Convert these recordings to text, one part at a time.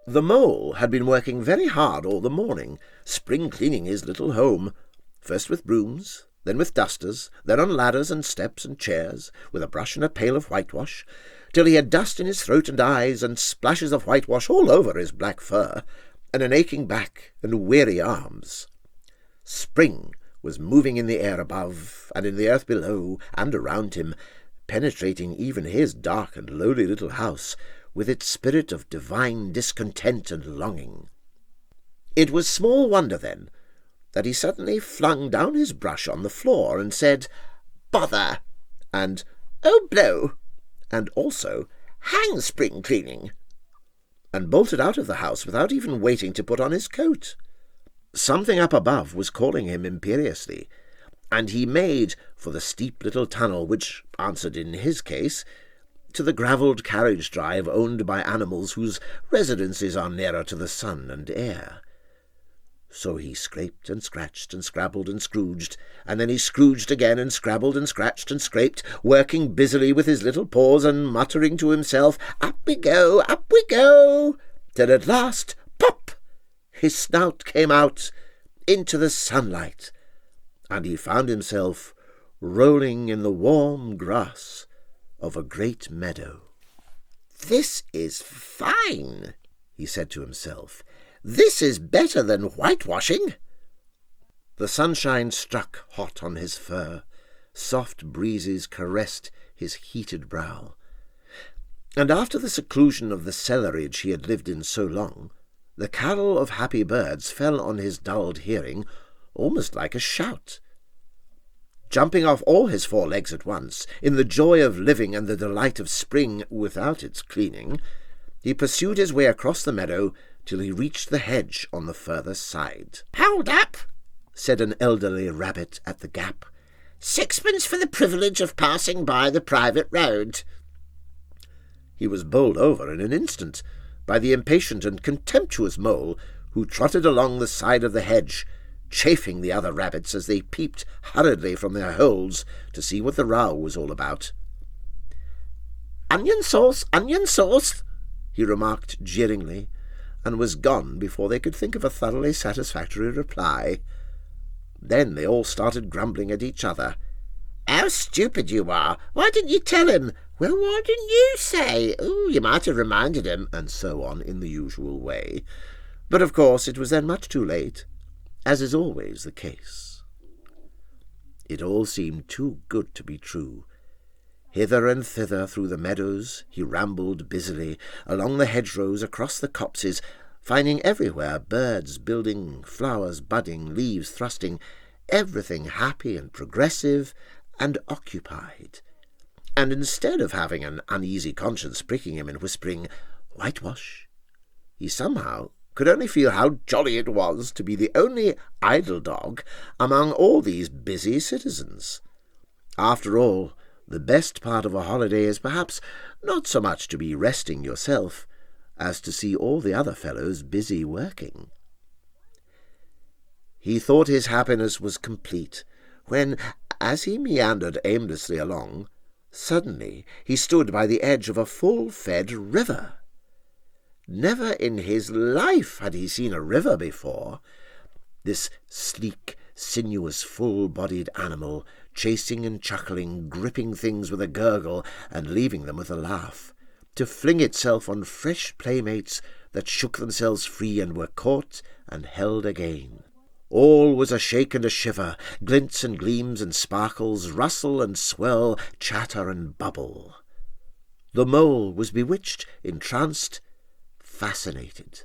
The mole had been working very hard all the morning, spring-cleaning his little home, first with brooms, then with dusters, then on ladders and steps and chairs, with a brush and a pail of whitewash, till he had dust in his throat and eyes, and splashes of whitewash all over his black fur, and an aching back and weary arms. Spring was moving in the air above, and in the earth below, and around him, penetrating even his dark and lowly little house, with its spirit of divine discontent and longing. It was small wonder, then, that he suddenly flung down his brush on the floor and said, "Bother!" and "Oh, blow!" and also "Hang spring cleaning!" and bolted out of the house without even waiting to put on his coat. Something up above was calling him imperiously, and he made for the steep little tunnel which answered in his case to the gravelled carriage drive owned by animals whose residences are nearer to the sun and air. So he scraped and scratched and scrabbled and scrooged, and then he scrooged again and scrabbled and scratched and scraped, working busily with his little paws and muttering to himself, "Up we go," till at last, pop! His snout came out into the sunlight, and he found himself rolling in the warm grass of a great meadow. "This is fine," he said to himself. "This is better than whitewashing." The sunshine struck hot on his fur, soft breezes caressed his heated brow, and after the seclusion of the cellarage he had lived in so long, the carol of happy birds fell on his dulled hearing almost like a shout. Jumping off all his 4 legs at once, in the joy of living and the delight of spring without its cleaning, he pursued his way across the meadow till he reached the hedge on the further side. "Hold up," said an elderly rabbit at the gap. "Sixpence for the privilege of passing by the private road." He was bowled over in an instant by the impatient and contemptuous mole, who trotted along the side of the hedge, chaffing the other rabbits as they peeped hurriedly from their holes to see what the row was all about. "Onion sauce, he remarked jeeringly, and was gone before they could think of a thoroughly satisfactory reply. Then they all started grumbling at each other. "How stupid you are! Why didn't you tell him? Well, why didn't you say? Oh, you might have reminded him," and so on in the usual way. But of course it was then much too late, as is always the case. It all seemed too good to be true. Hither and thither through the meadows he rambled busily, along the hedgerows, across the copses, finding everywhere birds building, flowers budding, leaves thrusting, everything happy and progressive and occupied. And instead of having an uneasy conscience pricking him and whispering, "Whitewash," he somehow could only feel how jolly it was to be the only idle dog among all these busy citizens. After all, the best part of a holiday is perhaps not so much to be resting yourself as to see all the other fellows busy working. He thought his happiness was complete when, as he meandered aimlessly along, suddenly he stood by the edge of a full-fed river. Never in his life had he seen a river before. This sleek, sinuous, full-bodied animal, chasing and chuckling, gripping things with a gurgle and leaving them with a laugh, to fling itself on fresh playmates that shook themselves free and were caught and held again. All was a shake and a shiver, glints and gleams and sparkles, rustle and swell, chatter and bubble. The mole was bewitched, entranced, fascinated.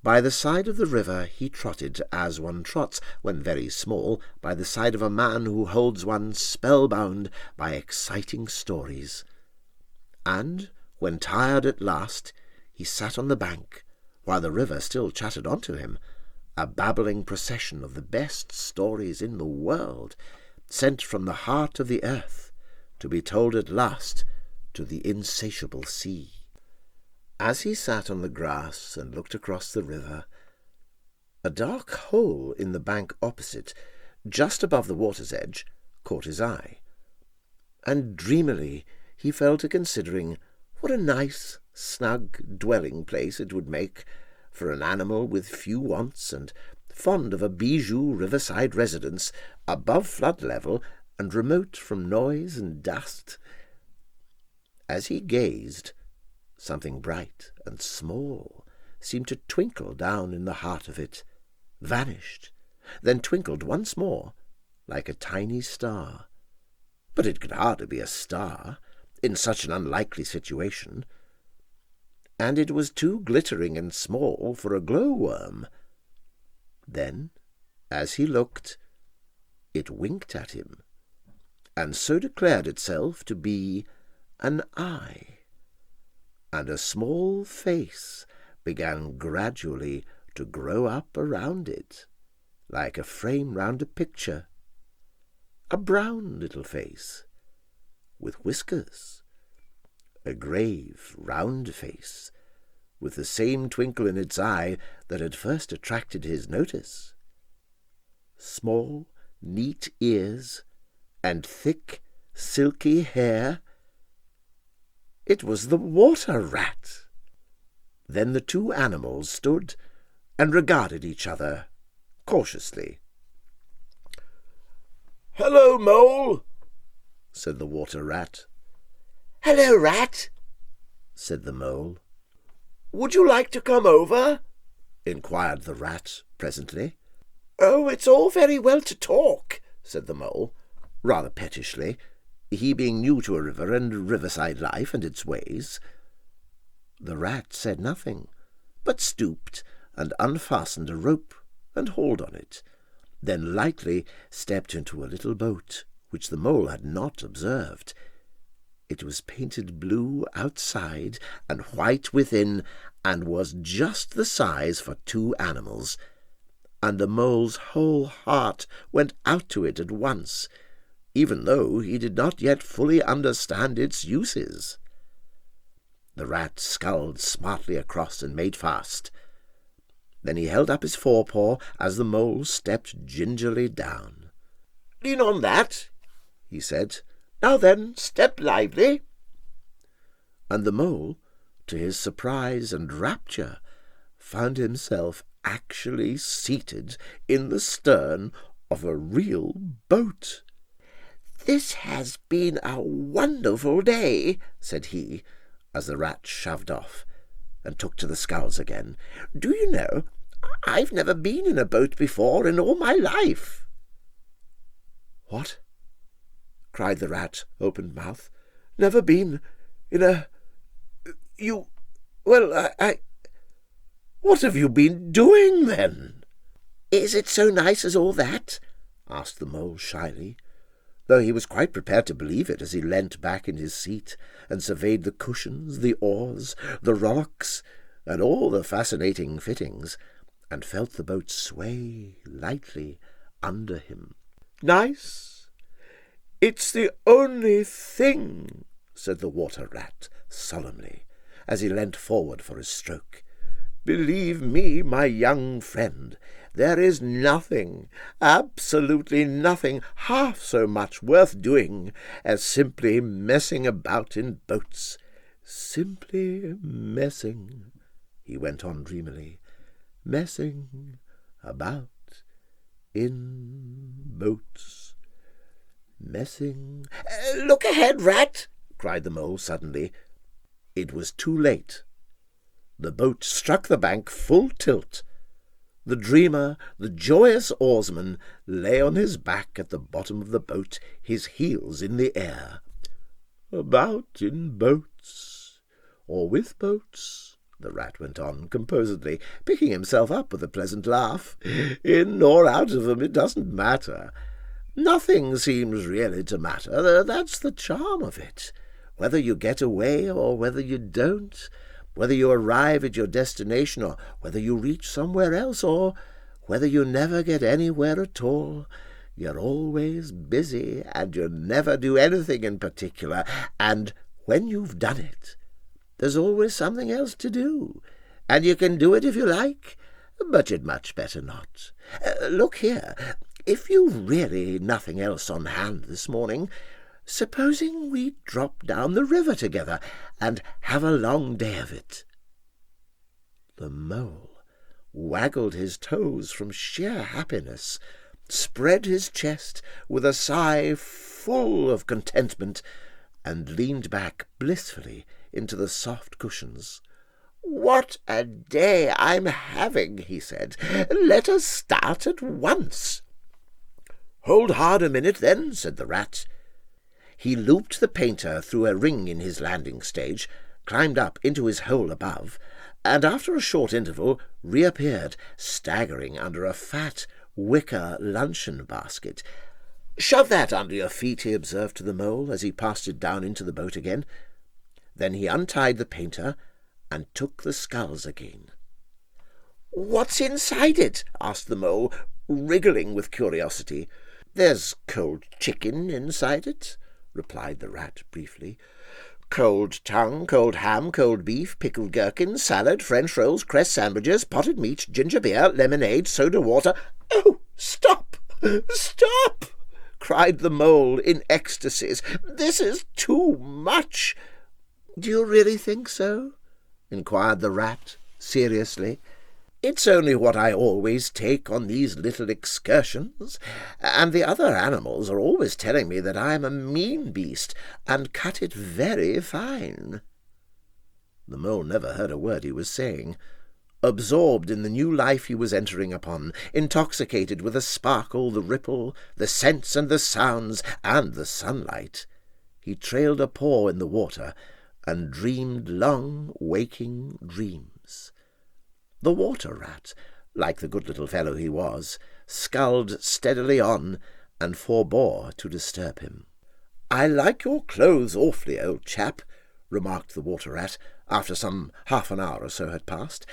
By the side of the river he trotted, as one trots, when very small, by the side of a man who holds one spellbound by exciting stories. And, when tired at last, he sat on the bank, while the river still chattered on to him, a babbling procession of the best stories in the world, sent from the heart of the earth, to be told at last to the insatiable sea. As he sat on the grass and looked across the river, a dark hole in the bank opposite, just above the water's edge, caught his eye, and dreamily he fell to considering what a nice, snug dwelling-place it would make for an animal with few wants and fond of a bijou riverside residence above flood level and remote from noise and dust. As he gazed, something bright and small seemed to twinkle down in the heart of it, vanished, then twinkled once more, like a tiny star. But it could hardly be a star, in such an unlikely situation, and it was too glittering and small for a glowworm. Then, as he looked, it winked at him, and so declared itself to be an eye, and a small face began gradually to grow up around it, like a frame round a picture, a brown little face, with whiskers, a grave, round face, with the same twinkle in its eye that had first attracted his notice, small, neat ears, and thick, silky hair. It was the water-rat. Then the two animals stood and regarded each other cautiously. "Hello, Mole," said the water-rat. "Hello, Rat," said the Mole. "Would you like to come over?" inquired the Rat presently. "Oh, it's all very well to talk," said the Mole, rather pettishly, he being new to a river and riverside life and its ways. The Rat said nothing, but stooped and unfastened a rope and hauled on it, then lightly stepped into a little boat which the Mole had not observed. It was painted blue outside and white within, and was just the size for two animals, and the Mole's whole heart went out to it at once, even though he did not yet fully understand its uses. The Rat sculled smartly across and made fast. Then he held up his forepaw as the Mole stepped gingerly down. "Lean on that," he said. "Now then, step lively." And the Mole, to his surprise and rapture, found himself actually seated in the stern of a real boat. "This has been a wonderful day," said he, as the Rat shoved off, and took to the sculls again. "Do you know, I've never been in a boat before in all my life." "What?" cried the Rat, open-mouthed. "Never been in a... you... well, I... What have you been doing, then?" "Is it so nice as all that?" asked the Mole shyly, though he was quite prepared to believe it as he leant back in his seat and surveyed the cushions, the oars, the rocks, and all the fascinating fittings, and felt the boat sway lightly under him. "Nice? It's the only thing," said the water-rat solemnly, as he leant forward for his stroke. "Believe me, my young friend, there is nothing, absolutely nothing, half so much worth doing as simply messing about in boats. Simply messing," he went on dreamily, "messing about in boats. Messing—" "Look ahead, Rat!" cried the Mole suddenly. It was too late. The boat struck the bank full tilt. The dreamer, the joyous oarsman, lay on his back at the bottom of the boat, his heels in the air. "About in boats, or with boats," the Rat went on composedly, picking himself up with a pleasant laugh. "In or out of them, it doesn't matter. Nothing seems really to matter. That's the charm of it. Whether you get away or whether you don't, whether you arrive at your destination or whether you reach somewhere else, or whether you never get anywhere at all, you're always busy and you never do anything in particular, and when you've done it, there's always something else to do, and you can do it if you like, but you'd much better not. Look here, if you've really nothing else on hand this morning, supposing we drop down the river together and have a long day of it." The Mole waggled his toes from sheer happiness, spread his chest with a sigh full of contentment, and leaned back blissfully into the soft cushions. "What a day I'm having," he said. "Let us start at once." "Hold hard a minute, then," said the rat. He looped the painter through a ring in his landing stage, climbed up into his hole above, and after a short interval reappeared, staggering under a fat wicker luncheon-basket. "Shove that under your feet," he observed to the mole as he passed it down into the boat again. Then he untied the painter and took the sculls again. "What's inside it?" asked the mole, wriggling with curiosity. "There's cold chicken inside it," replied the rat briefly. "Cold tongue, cold ham, cold beef, pickled gherkins, salad, French rolls, cress sandwiches, potted meat, ginger beer, lemonade, soda water—" "Oh, stop! Stop!" cried the mole in ecstasies. "This is too much." "Do you really think so?" inquired the rat seriously. "It's only what I always take on these little excursions, and the other animals are always telling me that I am a mean beast, and cut it very fine." The mole never heard a word he was saying. Absorbed in the new life he was entering upon, intoxicated with the sparkle, the ripple, the scents and the sounds, and the sunlight, he trailed a paw in the water and dreamed long, waking dreams. The water-rat, like the good little fellow he was, sculled steadily on and forbore to disturb him. "I like your clothes awfully, old chap," remarked the water-rat, after some half an hour or so had passed.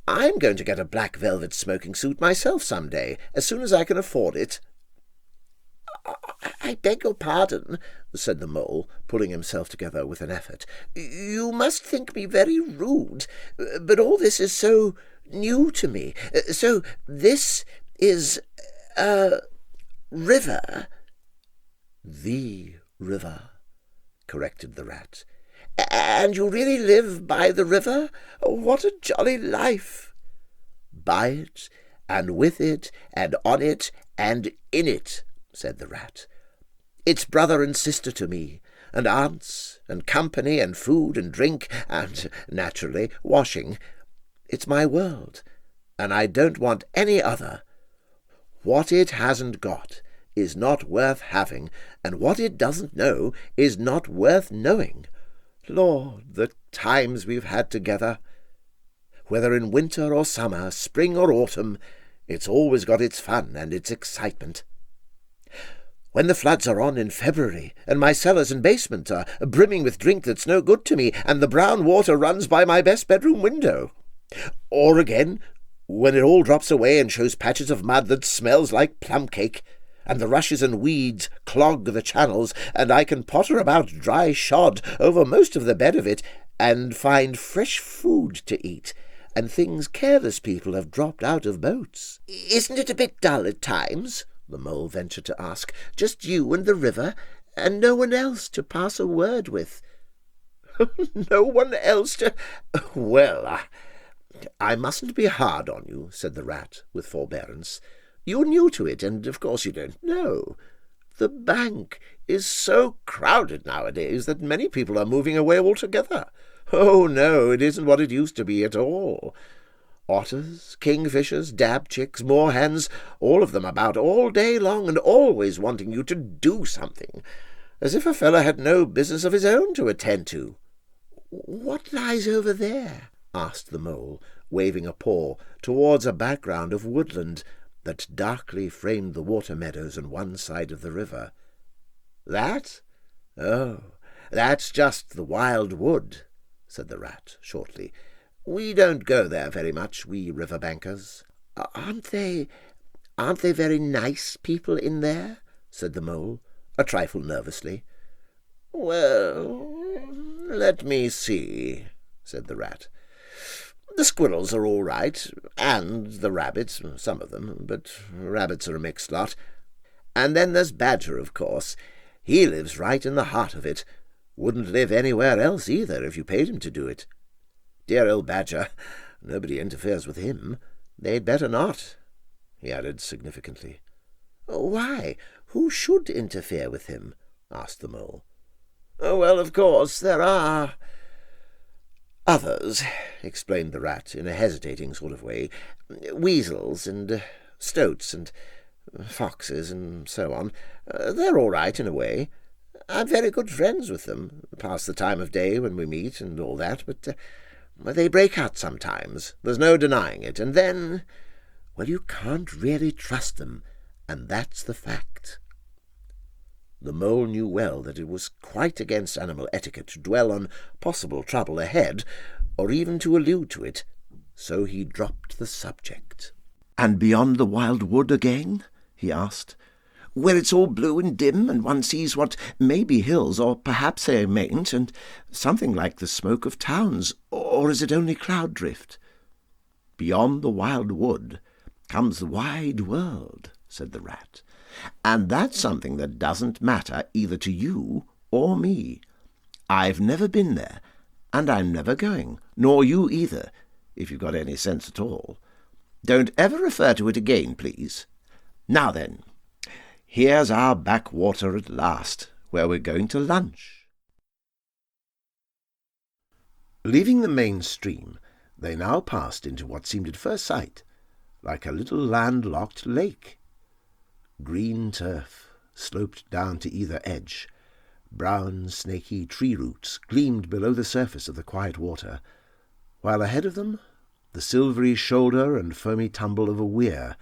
"I'm going to get a black velvet smoking suit myself some day, as soon as I can afford it." "I beg your pardon," said the mole, pulling himself together with an effort. "You must think me very rude, but all this is so new to me. So this is a river?" "The river," corrected the rat. "And you really live by the river? What a jolly life!" "By it, and with it, and on it, and in it," said the rat. "It's brother and sister to me, and aunts, and company, and food, and drink, and, naturally, washing. It's my world, and I don't want any other. What it hasn't got is not worth having, and what it doesn't know is not worth knowing. Lord, the times we've had together! Whether in winter or summer, spring or autumn, it's always got its fun and its excitement. When the floods are on in February, and my cellars and basement are brimming with drink that's no good to me, and the brown water runs by my best bedroom window. Or again, when it all drops away and shows patches of mud that smells like plum cake, and the rushes and weeds clog the channels, and I can potter about dry shod over most of the bed of it, and find fresh food to eat, and things careless people have dropped out of boats." "Isn't it a bit dull at times?" the mole ventured to ask. "Just you and the river, and no one else to pass a word with." "No one else to— Well, I mustn't be hard on you," said the rat with forbearance. "You're new to it, and of course you don't know. The bank is so crowded nowadays that many people are moving away altogether. Oh, no, it isn't what it used to be at all. Otters, kingfishers, dab-chicks, moorhens, all of them about all day long and always wanting you to do something, as if a fellow had no business of his own to attend to." "What lies over there?" asked the mole, waving a paw towards a background of woodland that darkly framed the water meadows on one side of the river. "That? Oh, that's just the wild wood," said the rat shortly. "We don't go there very much, we riverbankers." Aren't they very nice people in there?" said the mole, a trifle nervously. "Well, let me see," said the rat. "The squirrels are all right, and the rabbits, some of them, but rabbits are a mixed lot. And then there's Badger, of course. He lives right in the heart of it. Wouldn't live anywhere else either if you paid him to do it. Dear old Badger, nobody interferes with him. They'd better not," he added significantly. "Why? Who should interfere with him?" asked the Mole. "Oh, well, of course, there are others," explained the Rat in a hesitating sort of way. "Weasels and stoats and foxes and so on. They're all right in a way. I'm very good friends with them, past the time of day when we meet and all that, but they break out sometimes, there's no denying it, and then, well, you can't really trust them, and that's the fact." The Mole knew well that it was quite against animal etiquette to dwell on possible trouble ahead, or even to allude to it, so he dropped the subject. "And beyond the wild wood again?" he asked, "where it's all blue and dim, and one sees what may be hills, or perhaps they mayn't, and something like the smoke of towns, or is it only cloud drift?" "Beyond the wild wood comes the wide world," said the Rat, "and that's something that doesn't matter either to you or me. I've never been there, and I'm never going, nor you either, if you've got any sense at all. Don't ever refer to it again, please. Now then, here's our backwater at last, where we're going to lunch." Leaving the main stream, they now passed into what seemed at first sight like a little landlocked lake. Green turf sloped down to either edge. Brown, snaky tree roots gleamed below the surface of the quiet water, while ahead of them the silvery shoulder and foamy tumble of a weir,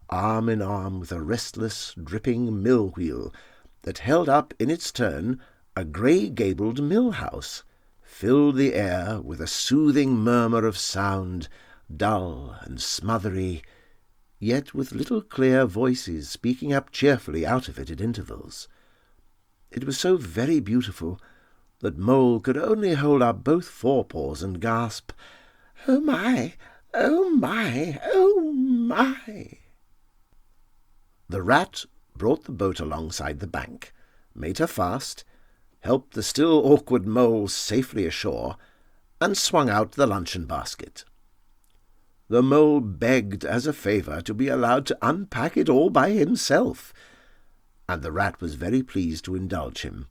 arm in arm with a restless, dripping mill-wheel that held up in its turn a grey-gabled mill-house, filled the air with a soothing murmur of sound, dull and smothery, yet with little clear voices speaking up cheerfully out of it at intervals. It was so very beautiful that Mole could only hold up both forepaws and gasp, "Oh my! Oh my! Oh my!" The Rat brought the boat alongside the bank, made her fast, helped the still awkward Mole safely ashore, and swung out the luncheon basket. The Mole begged as a favour to be allowed to unpack it all by himself, and the Rat was very pleased to indulge him,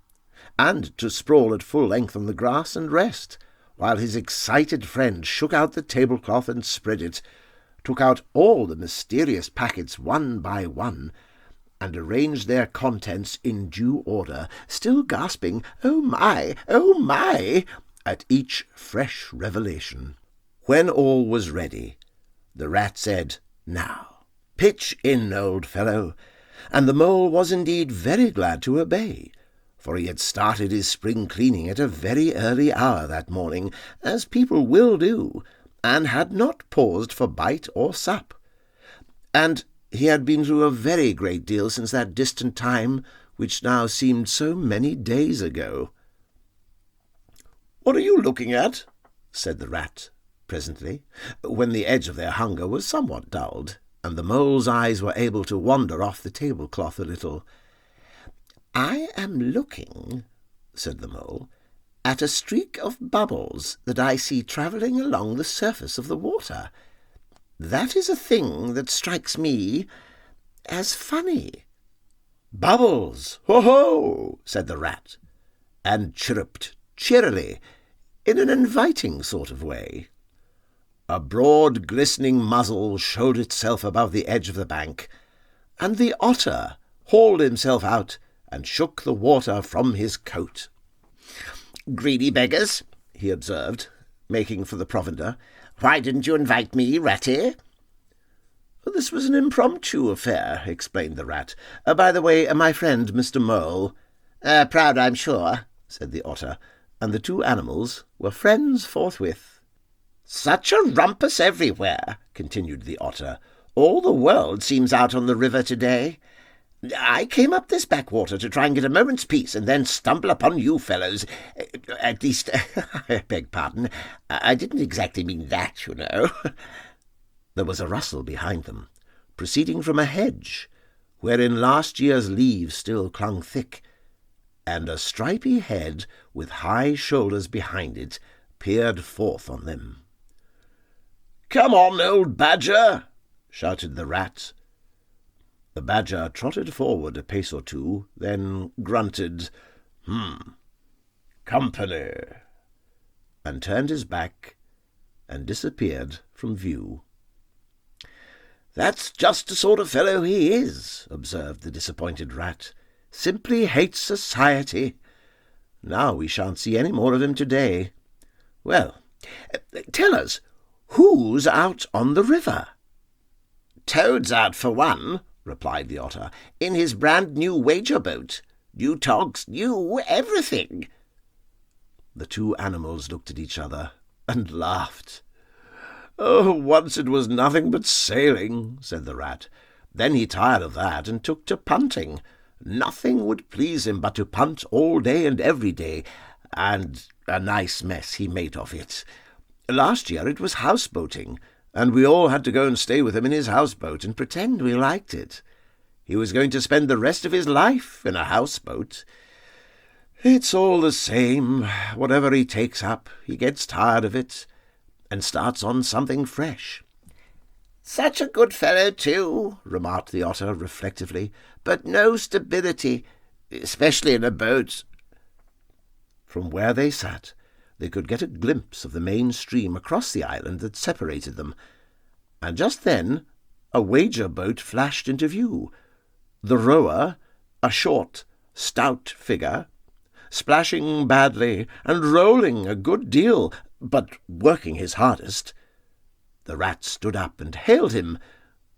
and to sprawl at full length on the grass and rest, while his excited friend shook out the tablecloth and spread it, took out all the mysterious packets one by one, and arranged their contents in due order, still gasping, "Oh my! Oh my!" at each fresh revelation. When all was ready, the Rat said, "Now, pitch in, old fellow," and the Mole was indeed very glad to obey, for he had started his spring cleaning at a very early hour that morning, as people will do, and had not paused for bite or sup. And he had been through a very great deal since that distant time which now seemed so many days ago. "What are you looking at?" said the Rat presently, when the edge of their hunger was somewhat dulled, and the Mole's eyes were able to wander off the tablecloth a little. "I am looking," said the Mole, "at a streak of bubbles that I see travelling along the surface of the water. That is a thing that strikes me as funny." "Bubbles! Ho-ho!" said the Rat, and chirruped cheerily, in an inviting sort of way. A broad, glistening muzzle showed itself above the edge of the bank, and the Otter hauled himself out and shook the water from his coat. "Greedy beggars," he observed, making for the provender. "Why didn't you invite me, Ratty?" "This was an impromptu affair," explained the Rat. "By the way, my friend, Mr. Mole." "Proud, I'm sure," said the Otter, and the two animals were friends forthwith. "Such a rumpus everywhere," continued the Otter. "All the world seems out on the river to-day. I came up this backwater to try and get a moment's peace, and then stumble upon you fellows. At least, I beg pardon, I didn't exactly mean that, you know." There was a rustle behind them, proceeding from a hedge, wherein last year's leaves still clung thick, and a stripy head with high shoulders behind it peered forth on them. "Come on, old badger," shouted the rat. The badger trotted forward a pace or two, then grunted, company, and turned his back and disappeared from view. "That's just the sort of fellow he is," observed the disappointed rat. "Simply hates society. Now we shan't see any more of him to-day. Well, tell us, who's out on the river?" "Toad's out for one," replied the otter, "in his brand-new wager-boat. New togs, new everything." The two animals looked at each other and laughed. "Oh, once it was nothing but sailing," said the rat. "Then he tired of that and took to punting. Nothing would please him but to punt all day and every day, and a nice mess he made of it. Last year it was houseboating, and we all had to go and stay with him in his houseboat and pretend we liked it. He was going to spend the rest of his life in a houseboat. It's all the same. Whatever he takes up, he gets tired of it and starts on something fresh." "Such a good fellow, too," remarked the otter reflectively, "but no stability, especially in a boat." From where they sat, they could get a glimpse of the main stream across the island that separated them, and just then a wager-boat flashed into view. The rower, a short, stout figure, splashing badly and rolling a good deal, but working his hardest. The rat stood up and hailed him,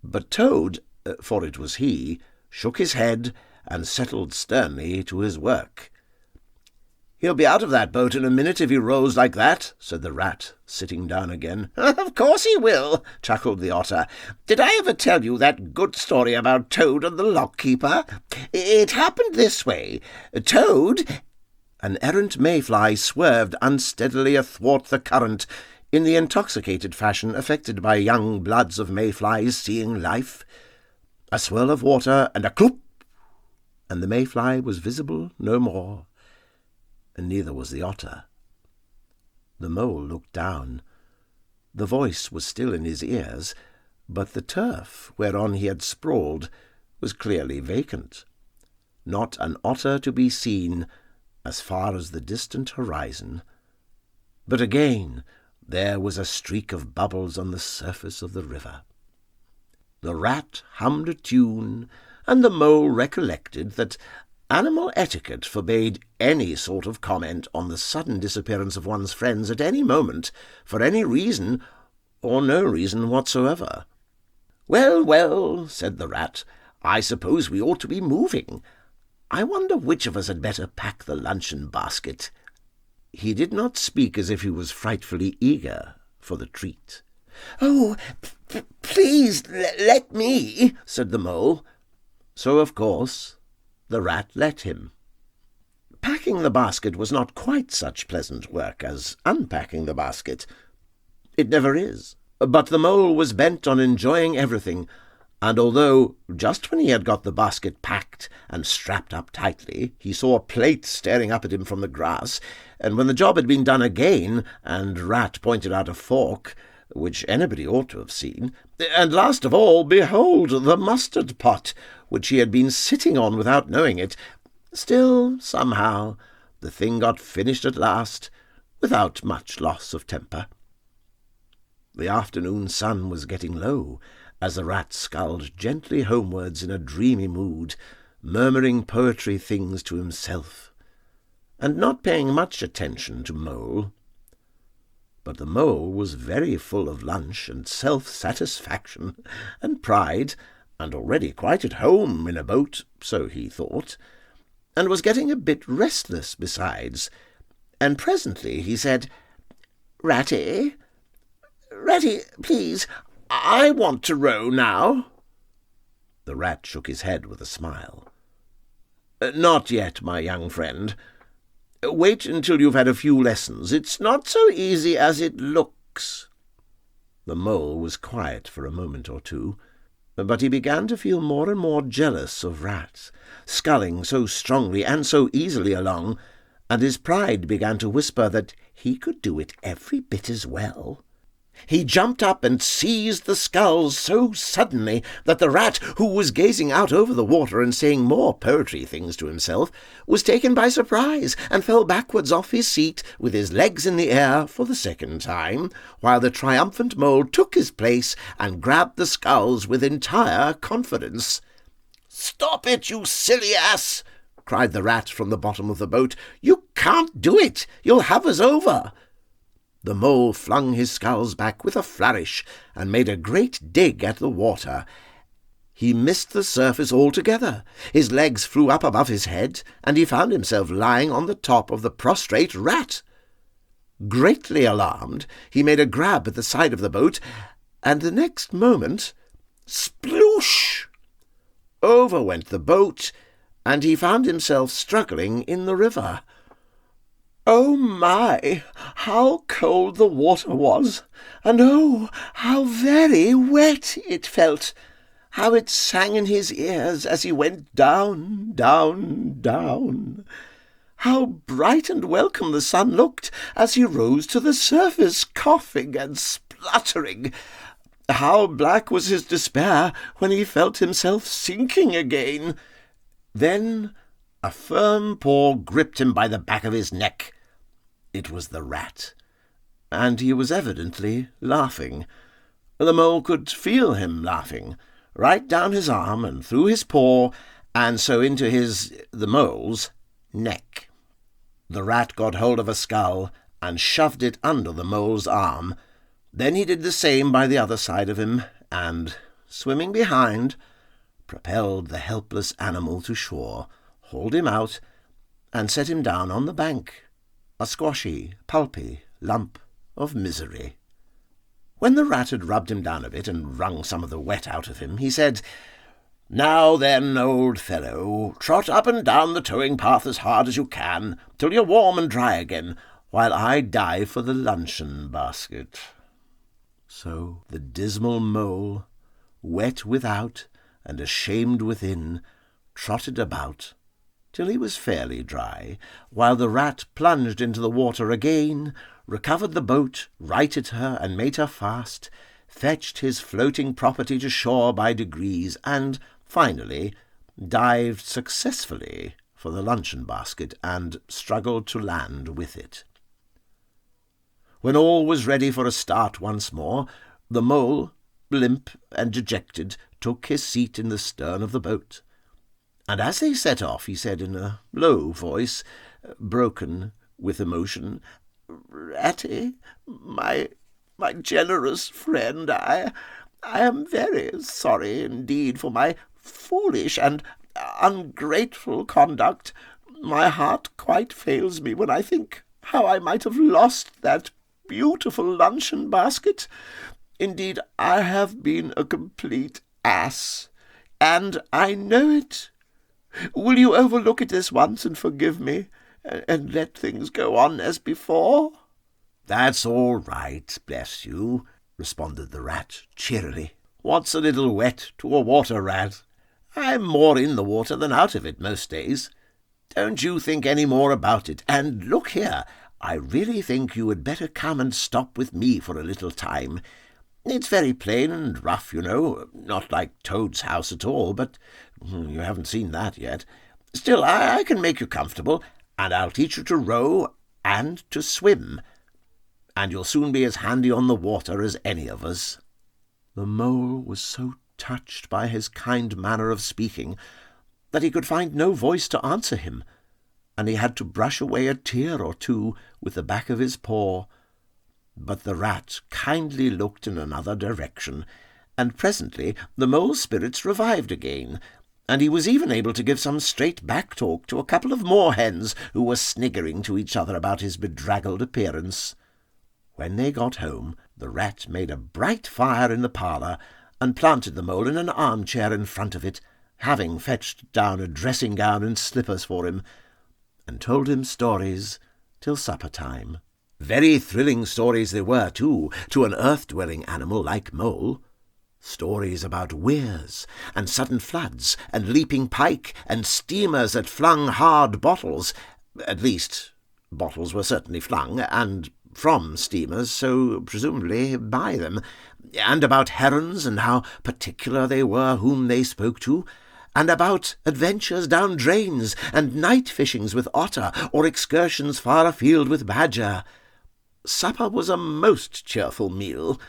but Toad, for it was he, shook his head and settled sternly to his work. "He'll be out of that boat in a minute if he rolls like that," said the rat, sitting down again. "Of course he will," chuckled the otter. "Did I ever tell you that good story about Toad and the lock-keeper? It happened this way. Toad—" An errant mayfly swerved unsteadily athwart the current, in the intoxicated fashion affected by young bloods of mayflies seeing life. A swirl of water and a cloop, and the mayfly was visible no more, and neither was the otter. The mole looked down. The voice was still in his ears, but the turf whereon he had sprawled was clearly vacant. Not an otter to be seen as far as the distant horizon. But again there was a streak of bubbles on the surface of the river. The rat hummed a tune, and the mole recollected that animal etiquette forbade any sort of comment on the sudden disappearance of one's friends at any moment, for any reason or no reason whatsoever. "Well, well," said the rat, "I suppose we ought to be moving. I wonder which of us had better pack the luncheon-basket." He did not speak as if he was frightfully eager for the treat. "Oh, please let me," said the mole. So, of course, the rat let him. Packing the basket was not quite such pleasant work as unpacking the basket. It never is. But the mole was bent on enjoying everything, and although, just when he had got the basket packed and strapped up tightly, he saw a plate staring up at him from the grass, and when the job had been done again, and Rat pointed out a fork, which anybody ought to have seen, and last of all, behold, the mustard pot, which he had been sitting on without knowing it, still, somehow, the thing got finished at last, without much loss of temper. The afternoon sun was getting low, as the rat sculled gently homewards in a dreamy mood, murmuring poetry things to himself, and not paying much attention to Mole. But the mole was very full of lunch and self-satisfaction and pride, and already quite at home in a boat, so he thought, and was getting a bit restless besides, and presently he said, Ratty, please, I want to row now." The rat shook his head with a smile. "Not yet, my young friend. Wait until you've had a few lessons. It's not so easy as it looks." The mole was quiet for a moment or two, but he began to feel more and more jealous of Rat, sculling so strongly and so easily along, and his pride began to whisper that he could do it every bit as well. He jumped up and seized the sculls so suddenly that the rat, who was gazing out over the water and saying more poetry things to himself, was taken by surprise and fell backwards off his seat with his legs in the air for the second time, while the triumphant mole took his place and grabbed the sculls with entire confidence. "Stop it, you silly ass!" cried the rat from the bottom of the boat. "You can't do it! You'll have us over!" The mole flung his sculls back with a flourish and made a great dig at the water. He missed the surface altogether. His legs flew up above his head, and he found himself lying on the top of the prostrate rat. Greatly alarmed, he made a grab at the side of the boat, and the next moment, sploosh! Over went the boat, and he found himself struggling in the river. Oh my, how cold the water was, and oh, how very wet it felt! How it sang in his ears as he went down, down, down! How bright and welcome the sun looked as he rose to the surface, coughing and spluttering! How black was his despair when he felt himself sinking again! Then a firm paw gripped him by the back of his neck. It was the rat, and he was evidently laughing. The mole could feel him laughing, right down his arm and through his paw, and so into the mole's, neck. The rat got hold of a scull and shoved it under the mole's arm. Then he did the same by the other side of him, and, swimming behind, propelled the helpless animal to shore, hauled him out, and set him down on the bank, a squashy, pulpy lump of misery. When the rat had rubbed him down a bit and wrung some of the wet out of him, he said, "Now then, old fellow, trot up and down the towing path as hard as you can, till you're warm and dry again, while I dive for the luncheon basket." So the dismal mole, wet without and ashamed within, trotted about till he was fairly dry, while the rat plunged into the water again, recovered the boat, righted her, and made her fast, fetched his floating property to shore by degrees, and finally dived successfully for the luncheon-basket and struggled to land with it. When all was ready for a start once more, the mole, limp and dejected, took his seat in the stern of the boat. And as they set off, he said in a low voice, broken with emotion, "Ratty, my generous friend, I am very sorry indeed for my foolish and ungrateful conduct. My heart quite fails me when I think how I might have lost that beautiful luncheon-basket. Indeed, I have been a complete ass, and I know it. Will you overlook it this once and forgive me, and let things go on as before?" "That's all right, bless you," responded the rat cheerily. "What's a little wet to a water rat? I'm more in the water than out of it most days. Don't you think any more about it. And look here, I really think you had better come and stop with me for a little time. It's very plain and rough, you know, not like Toad's house at all, but you haven't seen that yet. Still, I can make you comfortable, and I'll teach you to row and to swim, and you'll soon be as handy on the water as any of us." The mole was so touched by his kind manner of speaking that he could find no voice to answer him, and he had to brush away a tear or two with the back of his paw. But the rat kindly looked in another direction, and presently the mole's spirits revived again, and he was even able to give some straight back talk to a couple of moor hens who were sniggering to each other about his bedraggled appearance. When they got home, the rat made a bright fire in the parlour, and planted the mole in an armchair in front of it, having fetched down a dressing-gown and slippers for him, and told him stories till supper-time. Very thrilling stories they were, too, to an earth-dwelling animal like mole. Stories about weirs, and sudden floods, and leaping pike, and steamers that flung hard bottles. At least, bottles were certainly flung, and from steamers, so presumably by them, and about herons and how particular they were whom they spoke to, and about adventures down drains, and night fishings with otter, or excursions far afield with badger. Supper was a most cheerful meal,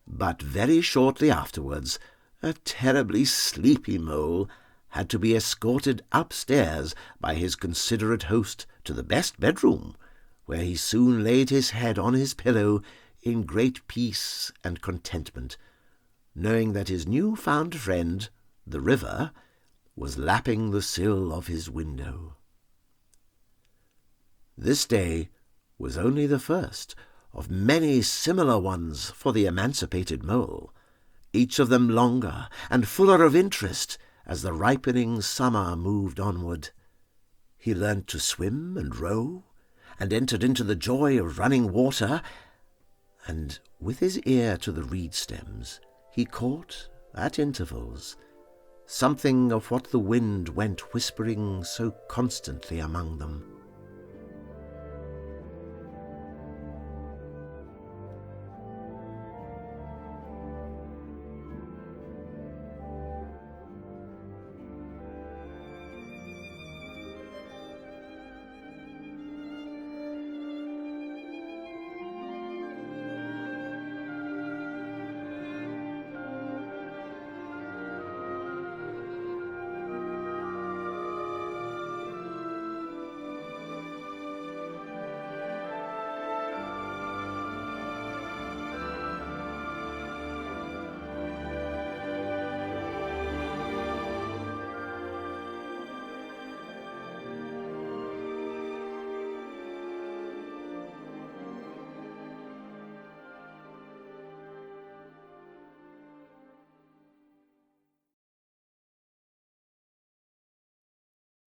but very shortly afterwards a terribly sleepy mole had to be escorted upstairs by his considerate host to the best bedroom, where he soon laid his head on his pillow in great peace and contentment, knowing that his new-found friend, the river, was lapping the sill of his window. This day was only the first of many similar ones for the emancipated mole, each of them longer and fuller of interest as the ripening summer moved onward. He learnt to swim and row, and entered into the joy of running water, and with his ear to the reed stems he caught, at intervals, something of what the wind went whispering so constantly among them.